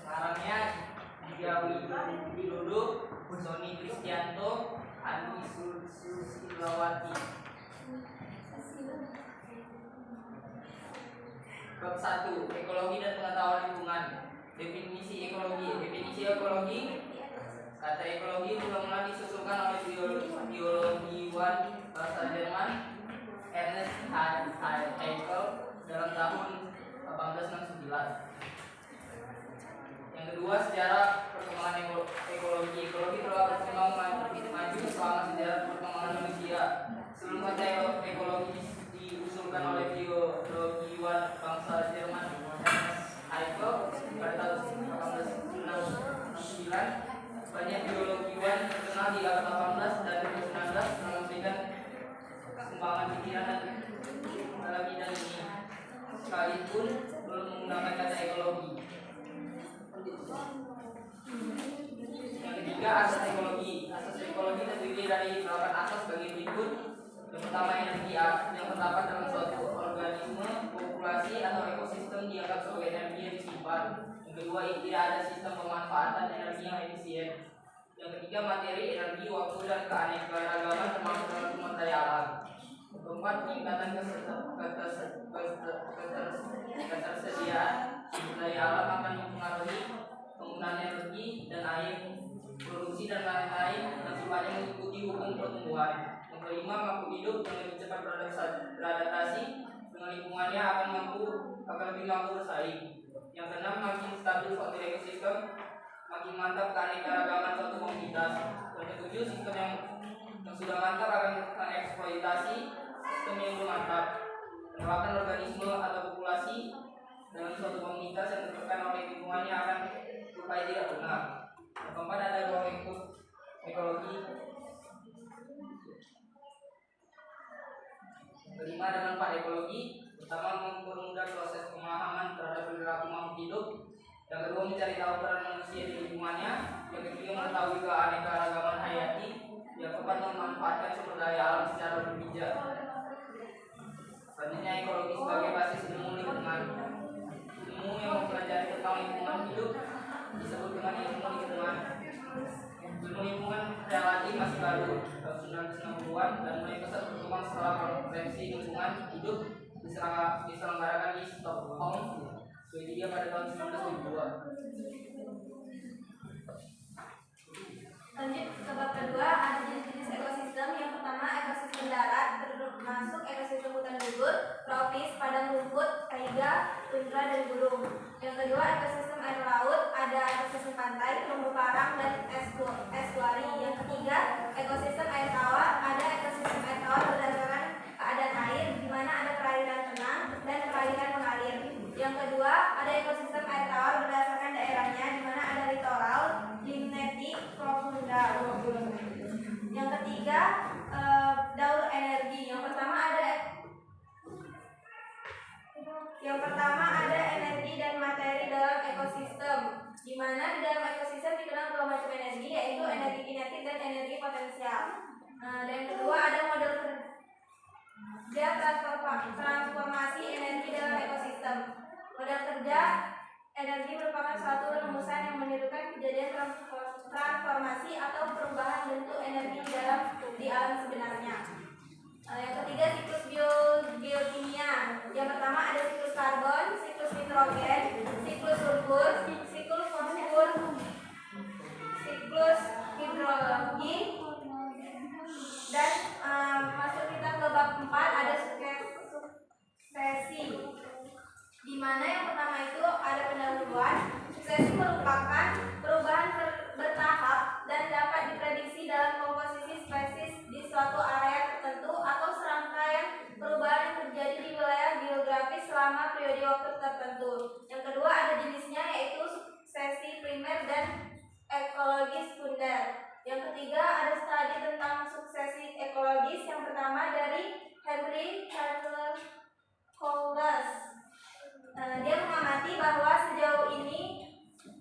Pengarangnya Dia Widodo, Sony Kristianto, Andi Susilawati. Bab 1. Ekologi dan pengetahuan lingkungan. Definisi ekologi. Definisi ekologi. Kata ekologi mula-mula disusulkan oleh biologiwan bahasa Jerman Ernst Haeckel dalam tahun 1869. Yang kedua, sejarah perkembangan ekologi. Ekologi telah berkembang maju selama sejarah perkembangan manusia. Sebelum kata ekologi diusulkan oleh biologiwan bangsa Jerman Ernst Haeckel pada tahun 1869, banyak biologiwan terkenal di abad 18 dan 19 telah memberikan kembangan pikiran dalam bidang ini, sekalipun belum menggunakan kata ekologi. Yang ketiga, asas ekologi. Asas ekologi terdiri dari 8 asas bagi berikut. Yang pertama, energi yang terdapat dalam suatu organisme, populasi atau ekosistem dianggap sebagai energi yang disimpan. Yang kedua, tidak ada sistem pemanfaatan energi yang efisien. Yang ketiga, materi, energi, waktu, dan keanekaragaman termasuk dalam sumber daya alam. Yang keempat, peningkatan ketersediaan sumber daya alam akan mempengaruhi penggunaan energi dan air, produksi dan lain-lain yang sifatnya mengikuti hukum pertumbuhan. Yang kelima, makhluk hidup yang lebih cepat beradaptasi dengan lingkungannya akan lebih mampu bersaing. Yang keenam, makin stabil suatu ekosistem, makin mantap keanekaragaman suatu komunitas. Yang ketujuh, sistem yang sudah mantap akan mengeksploitasi sistem yang belum mantap. Penerapan organisme atau populasi dalam suatu komunitas yang tertekan oleh lingkungannya akan supaya tidak punah. Yang keempat, ada ruang lingkup ekologi. Kelima, ada manfaat ekologi. Pertama, mempermudah proses pemahaman terhadap perilaku makhluk hidup. Yang kedua, mencari tahu peran manusia di lingkungannya. Yang ketiga, mengetahui keanekaragaman hayati. Yang keempat, memanfaatkan sumber daya alam secara bijak. Selanjutnya, ekologi sebagai basis ilmu lingkungan. Ilmu yang mempelajari tentang lingkungan hidup disebut dengan ilmu lingkungan. Ilmu lingkungan relatif masih baru, tahun 1960-an, dan mulai pesat berkembang setelah konferensi lingkungan hidup diselenggarakan di Stockholm, Swedia pada tahun 1972. Lanjut ke bab kedua, ada jenis-jenis ekosistem. Yang pertama, ekosistem darat, termasuk ekosistem hutan gugur, tropis, padang rumput, taiga, tundra, dan gunung. Yang kedua, ekosistem air laut, ada ekosistem pantai, terumbu karang, dan estuari. Yang ketiga, ekosistem air tawar, ada ekosistem air tawar berdasarkan keadaan air, di mana ada perairan tenang dan perairan mengalir. Yang kedua, ada ekosistem air tawar berdasarkan daerahnya, di mana ada littoral, limnetic, profunda. Yang ketiga, daur energi. Yang pertama ada energi dan materi dalam ekosistem, di mana di dalam ekosistem dikenal dua macam energi, yaitu energi kinetik dan energi potensial. Dan yang kedua, ada model kerja transformasi energi dalam ekosistem. Model kerja energi merupakan suatu rumusan yang menirukan kejadian transformasi atau perubahan bentuk energi di alam sebenarnya. Yang ketiga, siklus geokimia. Yang pertama ada siklus karbon, siklus nitrogen, siklus sulfur, siklus fosfor, siklus hidrologi. Dan masuk kita ke bab 4, ada suksesi, di mana yang pertama itu ada pendahuluan. Suksesi merupakan perubahan bertahap dan dapat diprediksi dalam komposisi spesies di suatu area tertentu atau serangkaian perubahan yang terjadi di wilayah geografis selama periode waktu tertentu. Yang kedua, ada jenisnya, yaitu suksesi primer dan ekologi sekunder. Yang ketiga, ada studi tentang suksesi ekologis. Yang pertama dari Henry Coles. Dia mengamati bahwa sejauh ini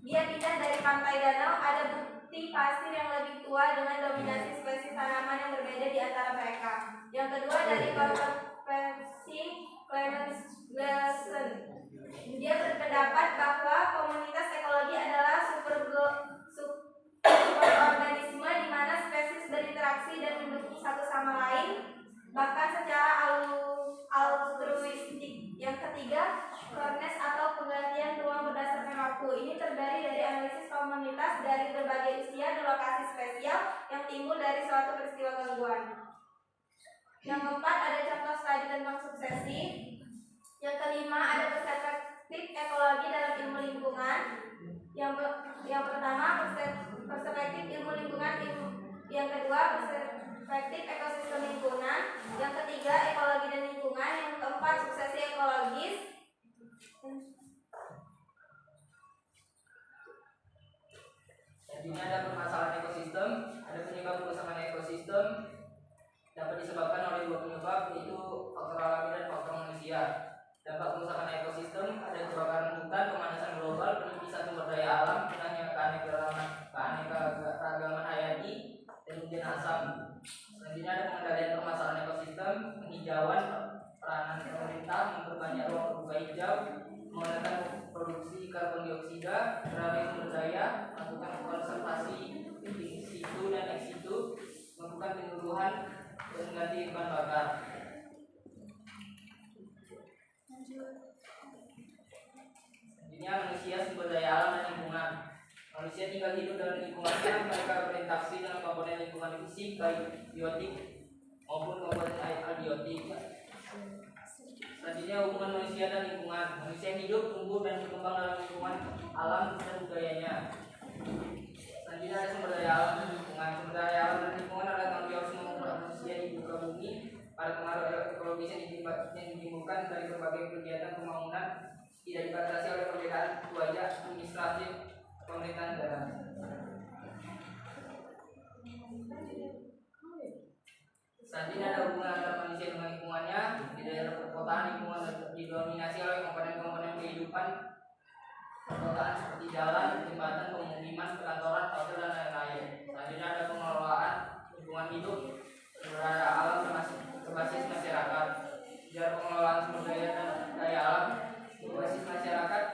dia pindah dari pantai danau, ada bukti pasir yang lebih tua dengan dominasi spesies tanaman yang berbeda di antara mereka. Yang kedua, dari konservasi Clemens Gleason. Dia berpendapat Yang keempat ada contoh studi tentang suksesi. Yang kelima ada perspektif ekologi dalam ilmu lingkungan. Yang pertama perspektif ilmu lingkungan, yang kedua perspektif ekosistem lingkungan, yang ketiga ekologi dan lingkungan, yang keempat suksesi ekologis. Jadi ini ada permasalahan ekosistem, ada penyebab kerusakan ekosistem dapat disebabkan oleh dua penyebab, yaitu faktor alami dan faktor manusia. Dampak kerusakan ekosistem ada kebakaran hutan, pemanasan global, penipisan sumber daya alam, hilangnya keanekaragaman hayati, dan hujan asam. Selanjutnya ada pengendalian permasalahan ekosistem, penghijauan, peranan pemerintah memperbanyak ruang terbuka hijau, menekan produksi karbon dioksida, beralih sumber daya, melakukan konservasi in situ dan ex situ, melakukan penyuluhan pengganti bahan bakar. Selanjutnya manusia, sumber daya alam dan lingkungan. Manusia tinggal hidup dalam lingkungannya, mereka berinteraksi dengan komponen lingkungan fisik baik biotik maupun komponen abiotik. Selanjutnya hubungan manusia dan lingkungan. Manusia hidup, tumbuh dan berkembang dalam lingkungan alam dan budayanya. Selanjutnya ada sumber daya alam dan lingkungan. Sumber daya alam dan lingkungan adalah tanggung jawab semua manusia di muka bumi pada pengaruh ekologis yang ditimbulkan dari berbagai kegiatan pembangunan tidak dibatasi oleh perbedaan wajah administratif pemerintahan negara. Selanjutnya ada hubungan antara manusia dengan lingkungannya. Di daerah perkotaan lingkungan didominasi oleh komponen-komponen kehidupan perkotaan seperti jalan, jembatan, pemukiman, perkantoran, hotel dan lain-lain. Selanjutnya ada pengelolaan lingkungan hidup sumber daya alam berbasis masyarakat. Biar pengelolaan sumber daya dan daya alam berbasis masyarakat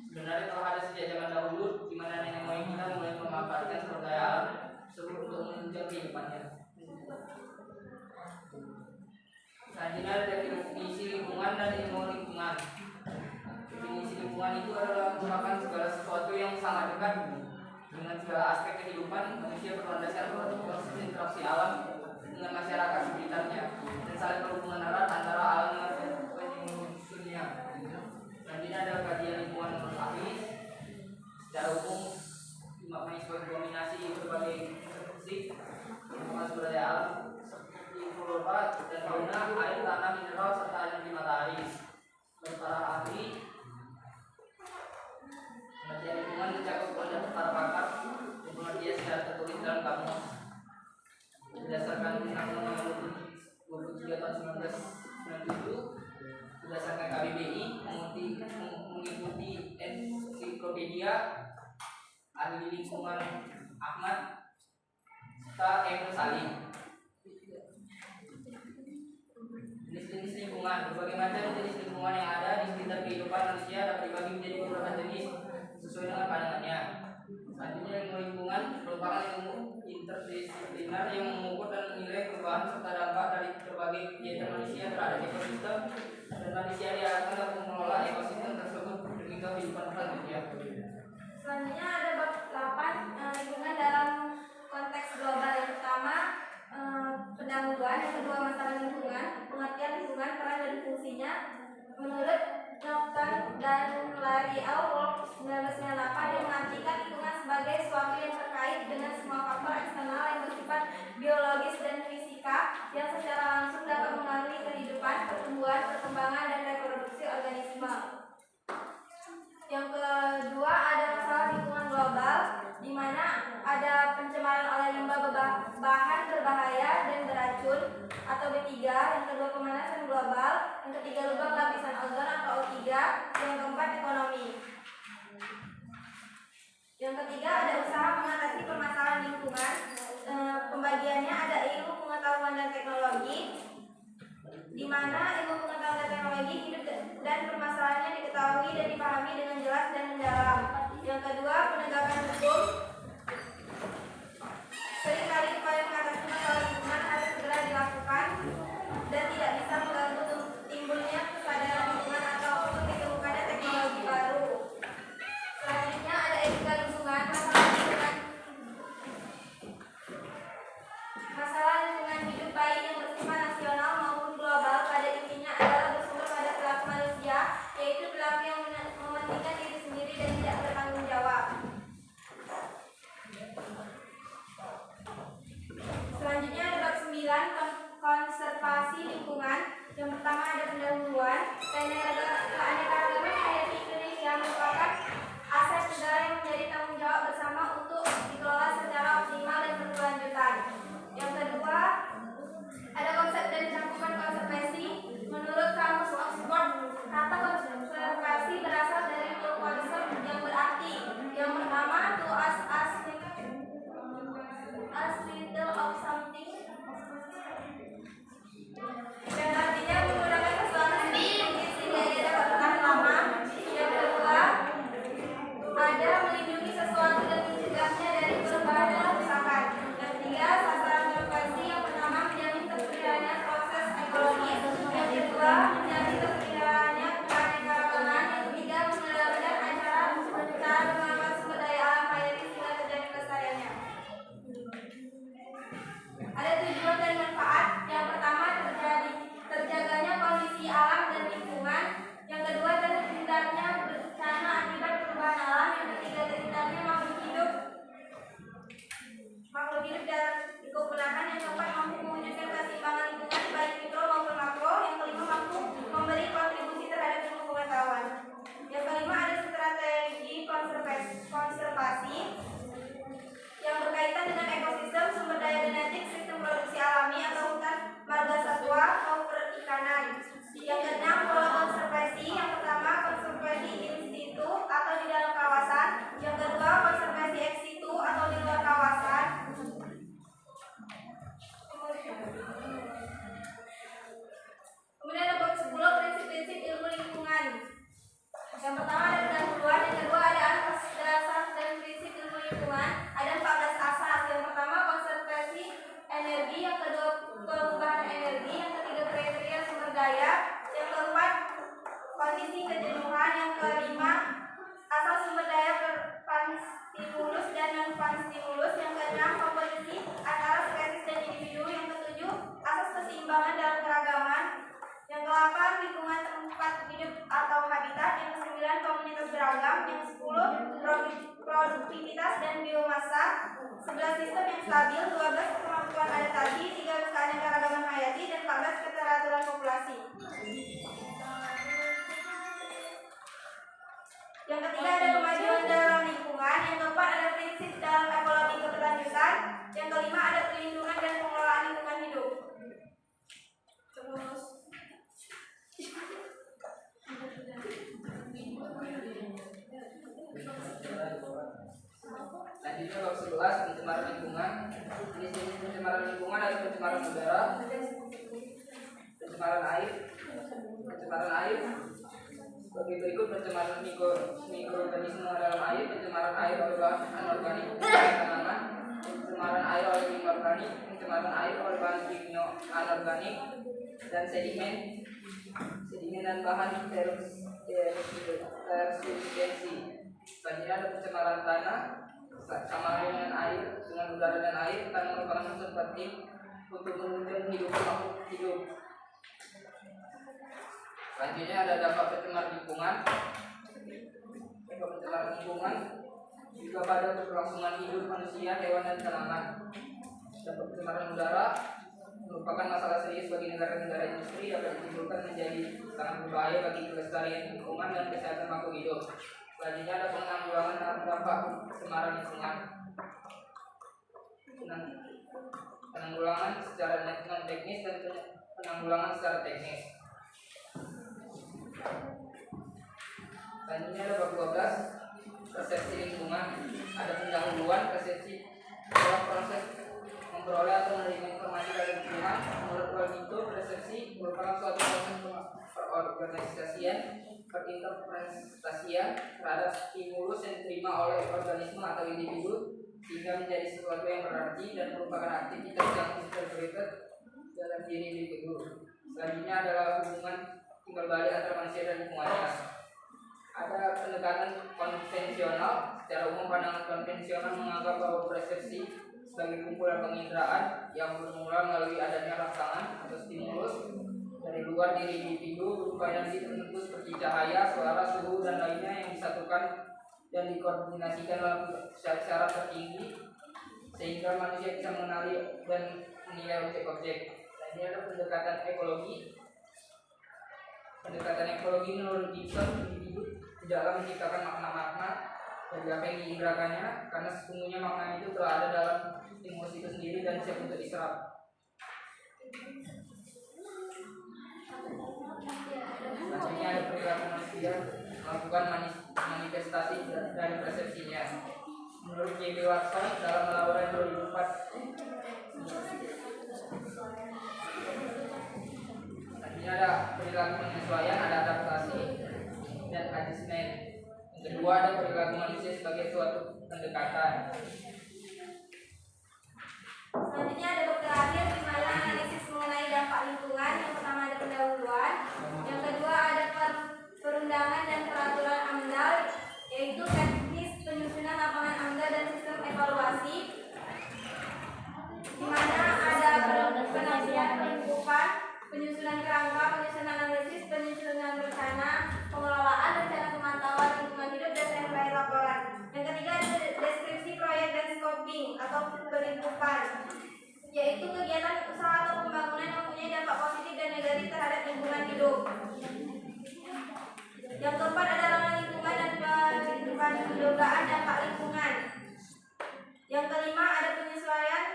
sebenarnya telah ada sejak zaman dahulu, di mana nenek moyang kita mulai memanfaatkan sumber daya alam tersebut untuk menunjang kehidupannya. Selanjutnya ada definisi lingkungan dan ilmu lingkungan. Definisi lingkungan itu adalah merupakan segala sesuatu yang sangat dekat dengan segala aspek kehidupan manusia berlandaskan proses interaksi alam dengan masyarakat sekitarnya dan saling berhubungan erat antara alam dan penyusunnya. Selanjutnya ada kajian lingkungan menurut ahli. Secara umum dimaknai sebagai kombinasi berbagai fungsi lingkungan sumber daya alam seperti flora dan fauna, air, tanah, mineral serta energi matahari. Menurut para ahli, pengertian lingkungan mencakup konsep para pakar yang pengertian secara tertulis dalam kamus berdasarkan Undang-Undang 23 tahun 1997, berdasarkan KBBI, mengikuti ensiklopedia ahli lingkungan Ahmad serta Emil Salim. Jenis-jenis lingkungan. Berbagai macam jenis lingkungan yang ada di sekitar kehidupan manusia dapat dibagi menjadi beberapa jenis sesuai dengan pandangannya. Selanjutnya ilmu lingkungan merupakan ilmu interdisipliner yang mengukur dan menilai perubahan serta dampak dari berbagai kegiatan manusia terhadap ekosistem dan manusia diarahkan untuk mengelola ekosistem tersebut demi kehidupan selanjutnya. Selanjutnya ada bab 8 lingkungan dalam konteks global. Yang pertama pendahuluan, yang kedua masalah lingkungan, pengertian lingkungan, peran dan fungsinya. Menurut Norton dan Lariau Wolf 1998, dia mengartikan lingkungan sebagai sesuatu yang terkait dengan semua faktor eksternal yang bersifat biologis dan fisika yang secara langsung dapat mengaruhi kehidupan, pertumbuhan, perkembangan dan reproduksi organisme. Yang kedua ada masalah lingkungan global, di mana ada pencemaran oleh limbah bahan berbahaya dan beracun atau B3, yang kedua pemanasan global, yang ketiga lubang lapisan ozon atau O3, yang keempat ekonomi. Yang ketiga ada usaha mengatasi permasalahan lingkungan. Pembagiannya ada ilmu, pengetahuan dan teknologi. alam. Yang 10 produktivitas dan biomasa. 11 sistem yang stabil. 12 kemampuan adaptasi. 13 keanekaragaman hayati dan 14 keteraturan populasi. Yang ketiga ada kemajuan dalam lingkungan. Yang keempat ada prinsip dalam ekologi keberlanjutan. Yang kelima ada perlindungan dan pengelolaan lingkungan hidup. Terus Selanjutnya bab 11 pencemaran lingkungan. Jenis-jenis pencemaran lingkungan ada pencemaran udara, pencemaran air. Sebagai berikut: pencemaran mikroorganisme dalam air, pencemaran air oleh bahan anorganik tanaman, pencemaran air oleh limbah organik, pencemaran air oleh bahan kimia anorganik, dan sedimen dan bahan tersubstansi. Selanjutnya ada pencemaran tanah, sama dengan air, dengan udara dan air. Tanah merupakan unsur penting untuk menunjang hidup makhluk hidup. Selanjutnya ada dampak pencemaran lingkungan. Dampak pencemaran lingkungan juga pada keberlangsungan hidup manusia, hewan, dan tanaman. Dampak pencemaran udara merupakan masalah serius bagi negara-negara industri, dapat ditimbulkan menjadi sangat berbahaya bagi kelestarian lingkungan dan kesehatan makhluk hidup. Selanjutnya ada penanggulangan dampak pencemaran lingkungan. Penanggulangan secara non teknis dan penanggulangan secara teknis. Selanjutnya ada bab 12 persepsi lingkungan. Ada pendahuluan. Persepsi adalah proses memperoleh atau menerima informasi dari lingkungan. Menurut Waldo, persepsi merupakan suatu proses perorganisasian, perinterpretasian terhadap stimulus yang diterima oleh organisme atau individu sehingga menjadi sesuatu yang berarti dan merupakan aktivitas yang integrated dalam diri individu. Selanjutnya adalah hubungan timbal balik antara manusia dan lingkungannya. Ada pendekatan konvensional. Secara umum, pandangan konvensional menganggap bahwa persepsi sebagai kumpulan penginderaan yang bermula melalui adanya rangsangan atau stimulus dari luar diri individu berupa energi tertentu seperti cahaya, suara, suhu, dan lainnya yang disatukan dan dikoordinasikan dalam syarat tertinggi sehingga manusia bisa mengenali dan menilai objek-objek. Dan ini ada pendekatan ekologi. Pendekatan ekologi menurut Gibson, individu tidaklah menciptakan makna-makna dari apa yang diinderakannya, karena sesungguhnya makna itu telah ada dalam stimulus itu sendiri dan siap untuk diserap. Selanjutnya ada perilaku manusia melakukan manifestasi dari persepsinya. Menurut J.B. Watson dalam laporan 2004. Selanjutnya ada perilaku penyesuaian, ada adaptasi dan adjustment. Yang kedua ada perilaku manusia sebagai suatu pendekatan. selanjutnya ada bab terakhir di mana analisis mengenai dampak lingkungan. Yang pertama ada pendahuluan, yang kedua ada perundangan dan peraturan AMDAL, yaitu teknis penyusunan lapangan AMDAL dan sistem evaluasi, di mana ada penelitian pelingkupan, penyusunan kerangka, penyusunan analisis, penyusunan rencana, pengelolaan, rencana pemantauan lingkungan hidup, dan terakhir laporan. Yang ketiga ada deskripsi proyek dan scoping atau pelingkupan, yaitu kegiatan usaha atau pembangunan yang mempunyai dampak positif dan negatif terhadap lingkungan hidup. Yang keempat ada ramah lingkungan dan pendugaan dampak lingkungan. Yang kelima ada penyesuaian,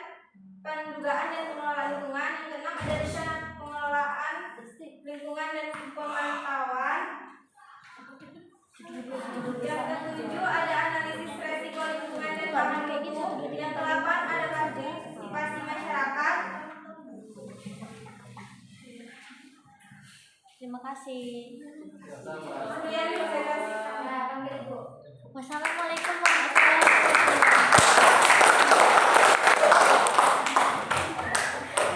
pendugaan dan pengelolaan lingkungan. Yang keenam ada rencana pengelolaan lingkungan dan pemantauan. Yang ketujuh ada analisis resiko lingkungan dan bahan baku. Yang kedelapan ada partisipasi masyarakat. Terima kasih. Kemudian saya kasih panggil Ibu. Wassalamualaikum warahmatullahi